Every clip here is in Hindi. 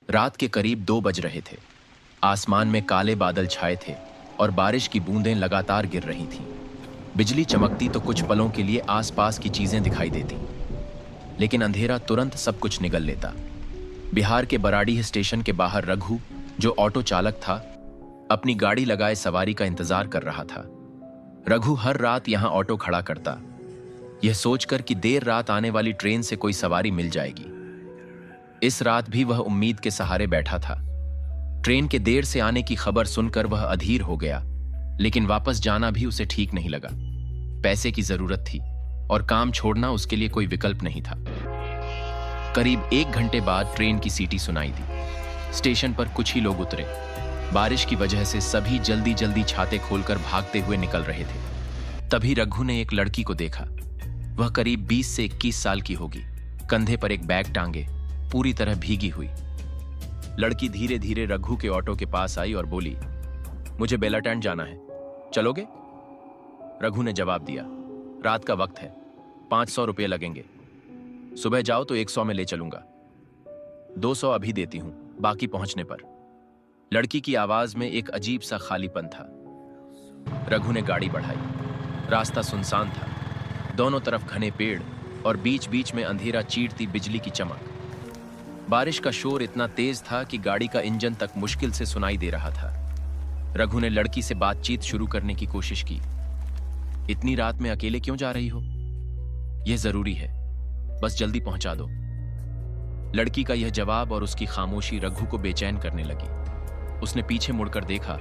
रात के करीब 2 बज रहे थे। आसमान में काले बादल छाए थे और बारिश की बूंदें लगातार गिर रही थीं। बिजली चमकती तो कुछ पलों के लिए आसपास की चीजें दिखाई देती, लेकिन अंधेरा तुरंत सब कुछ निगल लेता। बिहार के बराडीह स्टेशन के बाहर रघु, जो ऑटो चालक था, अपनी गाड़ी लगाए सवारी का इंतजार कर रहा था। रघु हर रात यहाँ ऑटो खड़ा करता, यह सोचकर कि देर रात आने वाली ट्रेन से कोई सवारी मिल जाएगी। इस रात भी वह उम्मीद के सहारे बैठा था। ट्रेन के देर से आने की खबर सुनकर वह अधीर हो गया, लेकिन वापस जाना भी उसे ठीक नहीं लगा। पैसे की जरूरत थी और काम छोड़ना उसके लिए कोई विकल्प नहीं था। करीब 1 घंटे बाद ट्रेन की सीटी सुनाई दी। स्टेशन पर कुछ ही लोग उतरे। बारिश की वजह से सभी जल्दी जल्दी छाते खोलकर भागते हुए निकल रहे थे। तभी रघु ने एक लड़की को देखा। वह करीब 20 से 21 साल की होगी, कंधे पर एक बैग टांगे, पूरी तरह भीगी हुई। लड़की धीरे धीरे रघु के ऑटो के पास आई और बोली, मुझे बेलाटैंड जाना है, चलोगे? रघु ने जवाब दिया, रात का वक्त है, 500 रुपये लगेंगे। सुबह जाओ तो 100 में ले चलूंगा। 200 अभी देती हूं, बाकी पहुंचने पर। लड़की की आवाज में एक अजीब सा खालीपन था। रघु ने गाड़ी बढ़ाई। रास्ता सुनसान था, दोनों तरफ घने पेड़ और बीच बीच में अंधेरा चीरती बिजली की चमक। बारिश का शोर इतना तेज था कि गाड़ी का इंजन तक मुश्किल से सुनाई दे रहा था। रघु ने लड़की से बातचीत शुरू करने की कोशिश की। इतनी रात में अकेले क्यों जा रही हो? यह जरूरी है, बस जल्दी पहुंचा दो। लड़की का यह जवाब और उसकी खामोशी रघु को बेचैन करने लगी। उसने पीछे मुड़कर देखा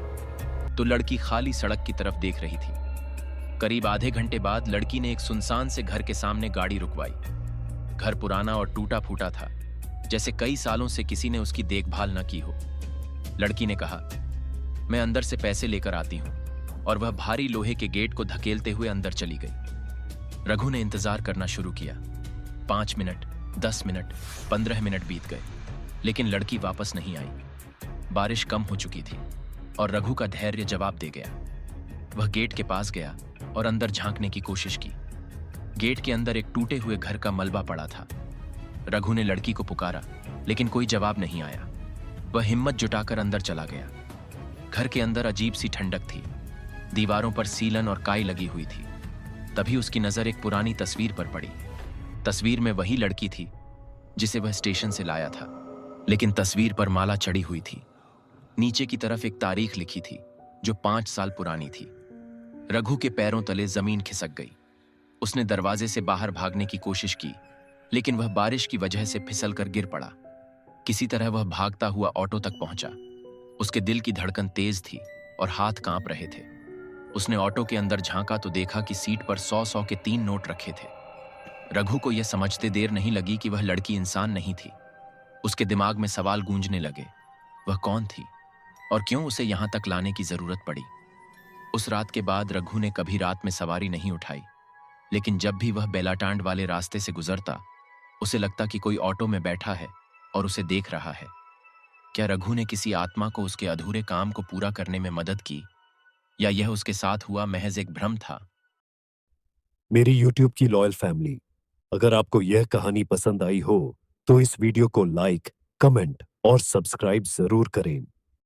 तो लड़की खाली सड़क की तरफ देख रही थी। करीब आधे घंटे बाद लड़की ने एक सुनसान से घर के सामने गाड़ी रुकवाई। घर पुराना और टूटा फूटा था, जैसे कई सालों से किसी ने उसकी देखभाल न की हो। लड़की ने कहा, मैं अंदर से पैसे लेकर आती हूं, और वह भारी लोहे के गेट को धकेलते हुए अंदर चली गई। रघु ने इंतजार करना शुरू किया। 5 मिनट, 10 मिनट, 15 मिनट बीत गए, लेकिन लड़की वापस नहीं आई। बारिश कम हो चुकी थी और रघु का धैर्य जवाब दे गया। वह गेट के पास गया और अंदर झांकने की कोशिश की। गेट के अंदर एक टूटे हुए घर का मलबा पड़ा था। रघु ने लड़की को पुकारा, लेकिन कोई जवाब नहीं आया। वह हिम्मत जुटाकर अंदर चला गया। घर के अंदर अजीब सी ठंडक थी। दीवारों पर सीलन और काई लगी हुई थी। तभी उसकी नजर एक पुरानी तस्वीर पर पड़ी। तस्वीर में वही लड़की थी जिसे वह स्टेशन से लाया था, लेकिन तस्वीर पर माला चढ़ी हुई थी। नीचे की तरफ एक तारीख लिखी थी जो 5 साल पुरानी थी। रघु के पैरों तले जमीन खिसक गई। उसने दरवाजे से बाहर भागने की कोशिश की, लेकिन वह बारिश की वजह से फिसलकर गिर पड़ा। किसी तरह वह भागता हुआ ऑटो तक पहुंचा। उसके दिल की धड़कन तेज थी और हाथ कांप रहे थे। उसने ऑटो के अंदर झांका तो देखा कि सीट पर 100-100 के 3 नोट रखे थे। रघु को यह समझते देर नहीं लगी कि वह लड़की इंसान नहीं थी। उसके दिमाग में सवाल गूंजने लगे, वह कौन थी और क्यों उसे यहां तक लाने की जरूरत पड़ी। उस रात के बाद रघु ने कभी रात में सवारी नहीं उठाई, लेकिन जब भी वह बेलाटांड वाले रास्ते से गुजरता, उसे लगता कि कोई ऑटो में बैठा है और उसे देख रहा है। क्या रघु ने किसी आत्मा को उसके अधूरे काम को पूरा करने में मदद की, या यह उसके साथ हुआ महज एक भ्रम था? मेरी YouTube की लॉयल फैमिली, अगर आपको यह कहानी पसंद आई हो तो इस वीडियो को लाइक, कमेंट और सब्सक्राइब जरूर करें।